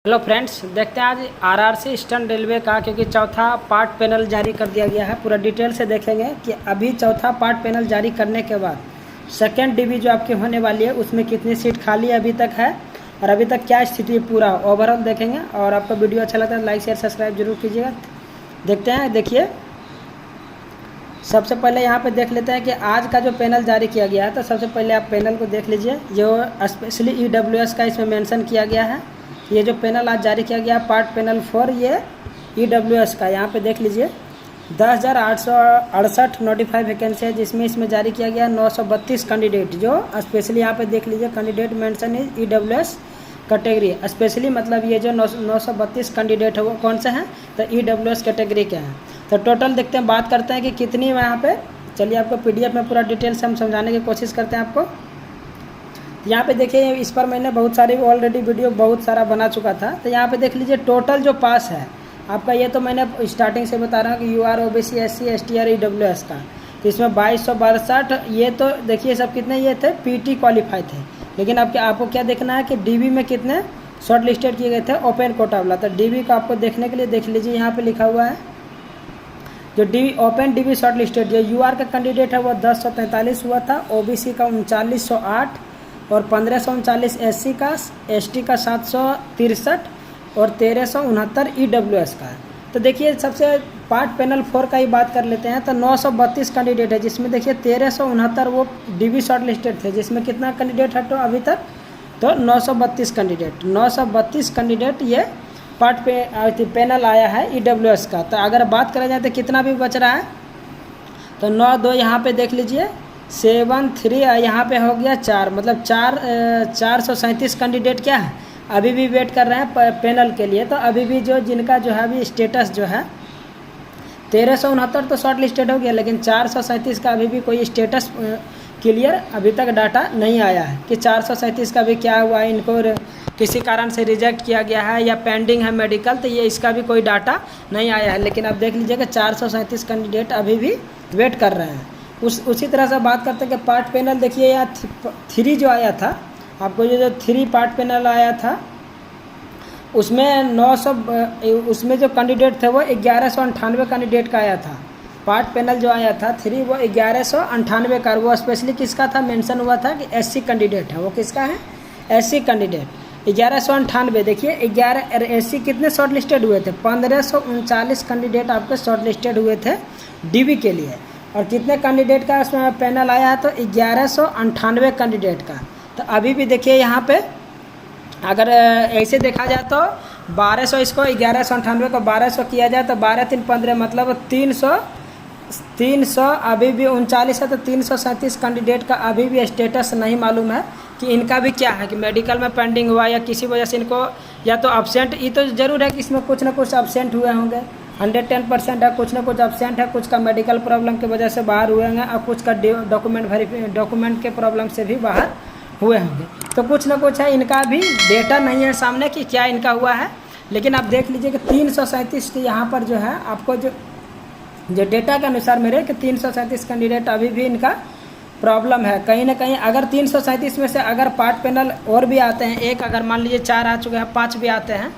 Hello friends, देखते हैं आज आरआरसी ईस्टर्न रेलवे का, क्योंकि चौथा पार्ट पैनल जारी कर दिया गया है। पूरा डिटेल से देखेंगे कि अभी चौथा पार्ट पैनल जारी करने के बाद सेकेंड डीबी जो आपकी होने वाली है उसमें कितनी सीट खाली अभी तक है और अभी तक क्या स्थिति पूरा ओवरऑल देखेंगे। और आपका वीडियो अच्छा लगता है लाइक शेयर सब्सक्राइब जरूर कीजिएगा। देखते हैं, देखिए सबसे पहले यहाँ पे देख लेते हैं कि आज का जो पैनल जारी किया गया है। तो सबसे पहले आप पैनल को देख लीजिए, जो स्पेशली EWS का इसमें मेंशन किया गया है। ये जो पैनल आज जारी किया गया पार्ट पैनल 4, ये EWS का, यहाँ पे देख लीजिए 10,868 नोटिफाइड वैकेंसी है, जिसमें इसमें जारी किया गया 932 कैंडिडेट। जो स्पेशली यहाँ पे देख लीजिए candidate mention is EWS category specially, मतलब ये जो 932 कैंडिडेट है वो कौन से हैं, तो EWS कैटेगरी के हैं। तो टोटल देखते हैं, बात करते हैं कि कितनी यहाँ पे। चलिए आपको PDF में पूरा डिटेल से हम समझाने की कोशिश करते हैं आपको। यहाँ पे देखिए, इस पर मैंने बहुत सारी ऑलरेडी वीडियो बहुत सारा बना चुका था। तो यहाँ पे देख लीजिए टोटल जो पास है आपका, ये तो मैंने स्टार्टिंग से बता रहा हूँ कि UR OBC SC ST और EWS का। तो इसमें 2262, ये तो देखिए सब कितने ये थे PT क्वालिफाई थे। लेकिन आपको क्या देखना है कि DB में कितने शॉर्ट लिस्टेड किए गए थे ओपन कोटा वाला। तो DB का आपको देखने के लिए देख लीजिए, यहाँ पर लिखा हुआ है जो ओपन DB शॉर्ट लिस्टेड जो UR का कैंडिडेट है वो 1043 हुआ था, OBC का 3908 और 1539 SC का, ST का 763 और 1369 EWS का। तो देखिए सबसे पार्ट पैनल 4 का ही बात कर लेते हैं। तो 932 कैंडिडेट है, जिसमें देखिए 1369 वो DB शॉर्ट लिस्टेड थे, जिसमें कितना कैंडिडेट है तो अभी तक तो 932 कैंडिडेट ये पार्ट पे पैनल आया है EWS का। तो अगर बात करा जाए तो कितना भी बच रहा है, तो 9-2 यहाँ पे देख लीजिए 7-3 यहाँ पे हो गया 4, मतलब 437 कैंडिडेट क्या है अभी भी वेट कर रहे हैं पैनल के लिए। तो अभी भी जो जिनका जो है अभी स्टेटस जो है 1369 तो शॉर्ट लिस्टेड हो गया, लेकिन 437 का अभी भी कोई स्टेटस क्लियर अभी तक डाटा नहीं आया है कि 437 का भी क्या हुआ है, इनको किसी कारण से रिजेक्ट किया गया है या पेंडिंग है मेडिकल, तो ये इसका भी कोई डाटा नहीं आया है। लेकिन अब देख लीजिए कि 437 कैंडिडेट अभी भी वेट कर रहे हैं। उसी तरह से बात करते हैं कि पार्ट पैनल देखिए यहाँ 3 जो आया था आपको, जो 3 पार्ट पैनल आया था उसमें 900 उसमें जो कैंडिडेट थे वो 1198 कैंडिडेट का आया था। पार्ट पैनल जो आया था 3 वो 1198 का, वो स्पेशली किसका था मेंशन हुआ था कि SC कैंडिडेट है। वो किसका है, SC कैंडिडेट 1198। देखिए 11 SC कितने शॉर्ट लिस्टेड हुए थे, 1539 कैंडिडेट आपके शॉर्ट लिस्टेड हुए थे DB के लिए। और कितने कैंडिडेट का उसमें पैनल आया है तो 1198 कैंडिडेट का। तो अभी भी देखिए यहाँ पे अगर ऐसे देखा जाए तो 1200, इसको 1198 को 1200 किया जाए तो 12×3=15, मतलब 300 अभी भी 39 है। तो 337 कैंडिडेट का अभी भी स्टेटस नहीं मालूम है कि इनका भी क्या है, कि मेडिकल में पेंडिंग हुआ या किसी वजह से इनको या तो अब्सेंट, ये तो ज़रूर है कि इसमें कुछ ना कुछ अब्सेंट हुए होंगे, 110% है, कुछ ना कुछ अब्सेंट है, कुछ का मेडिकल प्रॉब्लम की वजह से बाहर हुए होंगे और कुछ का डॉक्यूमेंट के प्रॉब्लम से भी बाहर हुए होंगे। तो कुछ ना कुछ है, इनका भी डेटा नहीं है सामने कि क्या इनका हुआ है। लेकिन आप देख लीजिए कि 337 के यहाँ पर जो है आपको जो डेटा के अनुसार मेरे कि 337 कैंडिडेट अभी भी इनका प्रॉब्लम है कहीं ना कहीं। अगर 337 में से अगर पार्ट पैनल और भी आते हैं, एक अगर मान लीजिए 4 आ चुके हैं, 5 भी आते हैं,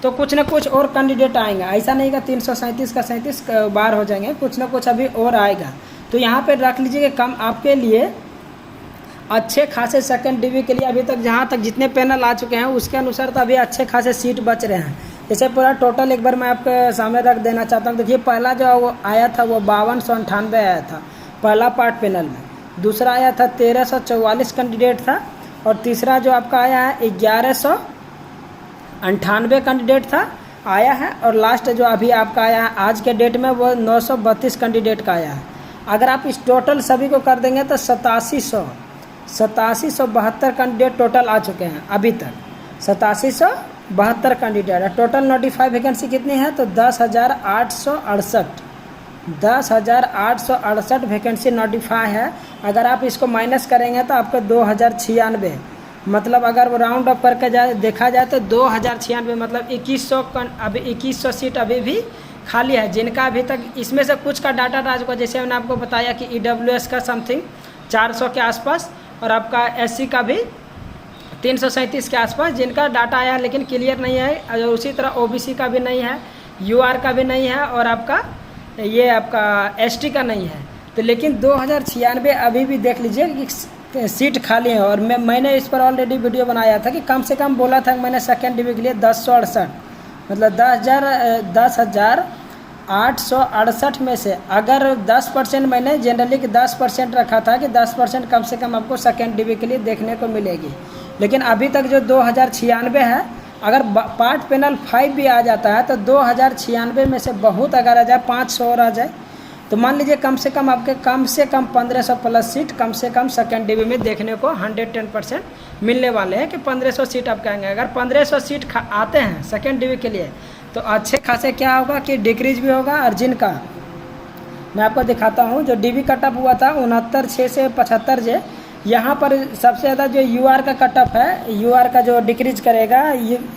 तो कुछ ना कुछ और कैंडिडेट आएंगे। ऐसा नहीं कि 337 का 37 बार हो जाएंगे, कुछ ना कुछ अभी और आएगा। तो यहाँ पे रख लीजिए कि कम आपके लिए अच्छे खासे सेकंड DB के लिए अभी तक जहाँ तक जितने पैनल आ चुके हैं उसके अनुसार तो अभी अच्छे खासे सीट बच रहे हैं। जैसे पूरा टोटल एक बार मैं आपके सामने रख देना चाहता हूँ। देखिए पहला जो वो आया था वो 5298 आया था पहला पार्ट पैनल में, दूसरा आया था 1344 कैंडिडेट था, और तीसरा जो आपका आया है 1198 कैंडिडेट था आया है, और लास्ट जो अभी आपका आया है आज के डेट में वो 932 कैंडिडेट का आया है। अगर आप इस टोटल सभी को कर देंगे तो 8772 कैंडिडेट टोटल आ चुके हैं अभी तक, 8772 कैंडिडेट है। टोटल नोटिफाइड वैकेंसी कितनी है तो 10,868 वैकेंसी नोटिफाई है। अगर आप इसको माइनस करेंगे तो आपको 2096, मतलब अगर वो राउंड अप करके देखा जाए तो 2096, मतलब 2100 अभी 2100 सीट अभी भी खाली है, जिनका अभी तक इसमें से कुछ का डाटा आ चुका। जैसे मैंने आपको बताया कि EWS का समथिंग 400 के आसपास, और आपका SC का भी 337 के आसपास जिनका डाटा आया लेकिन क्लियर नहीं है। और उसी तरह ओबीसी का भी नहीं है, यूआर का भी नहीं है, और आपका ये आपका एसटी का नहीं है। तो लेकिन 2096 अभी भी देख लीजिए कि सीट खाली है। और मैंने इस पर ऑलरेडी वीडियो बनाया था कि कम से कम बोला था मैंने सेकेंड डिवी के लिए 1068, मतलब 10,868 में से अगर 10% मैंने जनरली कि 10% रखा था कि 10% कम से कम आपको सेकेंड डिवी के लिए देखने को मिलेगी। लेकिन अभी तक जो 2096 है, अगर पार्ट पैनल 5 भी आ जाता है तो 2096 में से बहुत अगर आ जाए 500 और आ जाए तो मान लीजिए कम से कम आपके कम से कम 1500 प्लस सीट कम से कम सेकेंड डिवी में देखने को 110% मिलने वाले हैं कि 1500 सीट आप कहेंगे। अगर 1500 सीट आते हैं सेकेंड डिवी के लिए तो अच्छे खासे क्या होगा कि डिक्रीज भी होगा। और जिनका मैं आपको दिखाता हूँ जो डिवी कटअप हुआ था 69,600 से 75 यहाँ पर सबसे ज़्यादा जो यूआर का कटअप है, यूआर का जो डिक्रीज करेगा,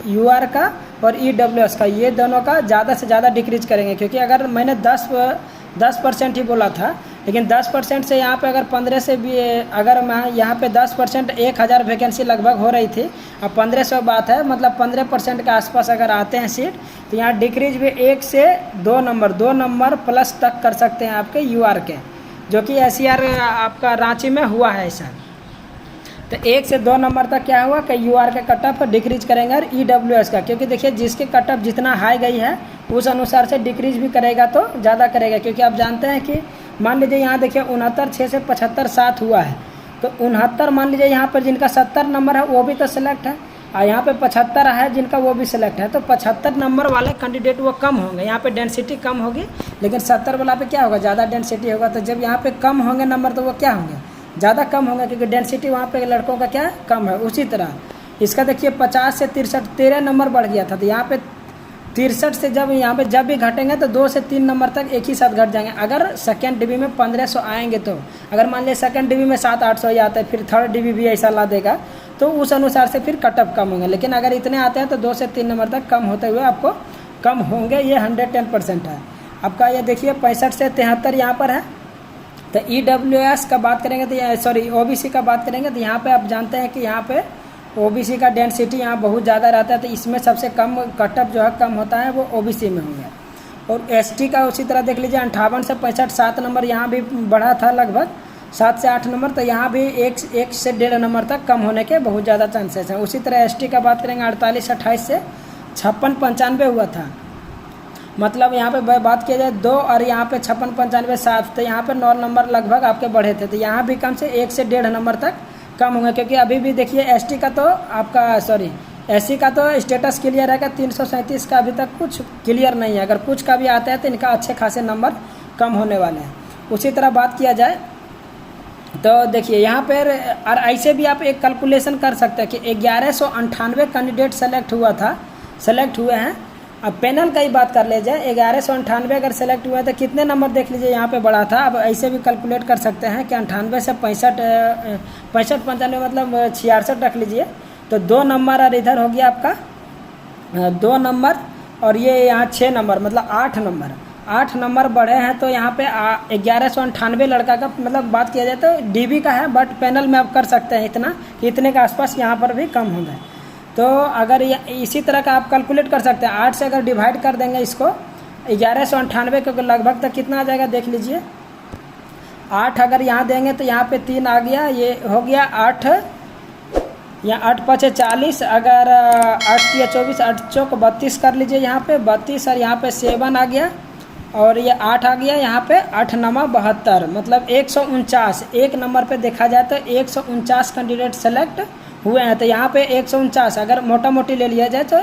यूआर का और ईडब्ल्यूएस का, ये दोनों का ज़्यादा से ज़्यादा डिक्रीज करेंगे। क्योंकि अगर मैंने 10% ही बोला था, लेकिन 10% से यहाँ पे अगर 15 से भी अगर मैं यहाँ पे 10% 1000 वैकेंसी लगभग हो रही थी, अब 1500 बात है, मतलब 15% के आसपास अगर आते हैं सीट तो यहाँ डिक्रीज भी 1 से 2 नंबर प्लस तक कर सकते हैं आपके यूआर के, जो कि एससीआर आपका रांची में हुआ है ऐसा। तो 1 से 2 नंबर तक क्या हुआ कि यूआर के कटअप डिक्रीज करेंगे और ईडब्ल्यूएस का, क्योंकि देखिए जिसके कटअप जितना हाई गई है उस अनुसार से डिक्रीज भी करेगा तो ज़्यादा करेगा। क्योंकि आप जानते हैं कि मान लीजिए यहाँ देखिए 69,600 से 75,700 हुआ है, तो 69 मान लीजिए यहाँ पर जिनका 70 नंबर है वो भी तो सिलेक्ट है, और यहाँ पे 75 है जिनका वो भी सिलेक्ट है। तो 75 नंबर वाले कैंडिडेट वो कम होंगे, यहाँ पे डेंसिटी कम होगी, लेकिन 70 वाला पे क्या होगा, ज़्यादा डेंसिटी होगा। तो जब यहाँ पे कम होंगे नंबर तो वो क्या होंगे, ज़्यादा कम होंगे, क्योंकि डेंसिटी वहाँ पे लड़कों का क्या कम है। उसी तरह इसका देखिए 50 से 63 13 नंबर बढ़ गया था, तो यहाँ पे 63 से जब यहाँ पे जब भी घटेंगे तो 2 से 3 नंबर तक एक ही साथ घट जाएंगे। अगर सेकेंड डिवी में 1500 आएंगे तो अगर मान लिया सेकेंड डिवी में 700-800 ही आता है, फिर थर्ड डिवी भी ऐसा ला देगा, तो उस अनुसार से फिर कटअप कम होंगे। लेकिन अगर इतने आते हैं तो 2 से 3 नंबर तक कम होते हुए आपको कम होंगे, ये 110% है आपका। ये देखिए 65 से 73 यहाँ पर है। तो ईडब्ल्यूएस का बात करेंगे तो सॉरी ओबीसी का बात करेंगे तो यहाँ पे आप जानते हैं कि यहाँ पे ओबीसी का डेंसिटी यहाँ बहुत ज़्यादा रहता है, तो इसमें सबसे कम कटअप जो है कम होता है वो ओबीसी में होंगे। और एसटी का उसी तरह देख लीजिए 58 से 65 7 नंबर यहाँ भी बढ़ा था, लगभग 7 से 8 नंबर, तो यहाँ भी 1 से 1.5 नंबर तक कम होने के बहुत ज़्यादा चांसेस हैं। उसी तरह एसटी का बात करेंगे 48-28 से 56-95 हुआ था, मतलब यहाँ पे बात किया जाए 2 और यहाँ पे 56-95 7, तो यहाँ पे 9 नंबर लगभग आपके बढ़े थे। तो यहाँ भी कम से 1 से 1.5 नंबर तक कम होंगे। क्योंकि अभी भी देखिए एसटी का तो आपका सॉरी एससी का तो स्टेटस क्लियर है, 337 का अभी तक कुछ क्लियर नहीं है। अगर कुछ का भी आता है तो इनका अच्छे खासे नंबर कम होने वाले हैं। उसी तरह बात किया जाए तो देखिए यहाँ पर और ऐसे भी आप एक कैलकुलेशन कर सकते हैं कि 1198 कैंडिडेट सेलेक्ट हुए हैं। अब पैनल का ही बात कर ले जाए, 1198 अगर सेलेक्ट हुआ है तो कितने नंबर देख लीजिए यहाँ पे बढ़ा था। अब ऐसे भी कैलकुलेट कर सकते हैं कि 98 से 65-95 मतलब 66 रख लीजिए, तो 2 नंबर और इधर हो गया आपका 2 नंबर और ये यहाँ 6 नंबर, मतलब 8 नंबर बढ़े हैं। तो यहाँ पे 1198 लड़का का मतलब बात किया जाए तो डीबी का है, बट पैनल में आप कर सकते हैं इतना कि इतने के आसपास यहाँ पर भी कम हो जाए। तो अगर इसी तरह का आप कैलकुलेट कर सकते हैं, 8 से अगर डिवाइड कर देंगे इसको 1198 को लगभग तक कितना आ जाएगा देख लीजिए। 8 अगर यहाँ देंगे तो यहाँ पे 3 आ गया, ये हो गया 8 या 8×5 = 40, अगर 8 या 24 8 चौक 32 कर लीजिए यहाँ पे 32 और यहाँ पे 7 आ गया और ये 8 आ गया, यहाँ पे 8 9 72 मतलब 149। एक नंबर पे देखा जाए तो 149 कैंडिडेट सेलेक्ट हुए हैं। तो यहाँ पे 149 अगर मोटा मोटी ले लिया जाए तो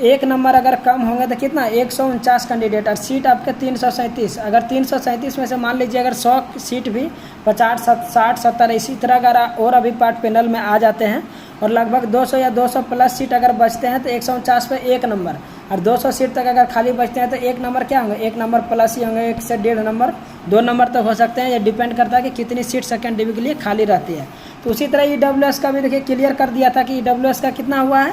एक नंबर अगर कम होंगे तो कितना 149 कैंडिडेट और सीट आपके 337। अगर 337 में से मान लीजिए अगर 100 सीट भी 50 60 70 इसी तरह अगर और अभी पार्ट पैनल में आ जाते हैं और लगभग 200 या 200 प्लस सीट अगर बचते हैं तो 149 पे एक नंबर और 200 सीट तक अगर खाली बचते हैं तो एक नंबर क्या होंगे, एक नंबर प्लस ही होंगे, 1 से 1.5 नंबर 2 नंबर तक हो सकते हैं। ये डिपेंड करता है कि कितनी सीट सेकेंड डिवी के लिए खाली रहती है। तो उसी तरह ईडब्ल्यूएस का भी देखिए क्लियर कर दिया था कि ईडब्ल्यूएस का कितना हुआ है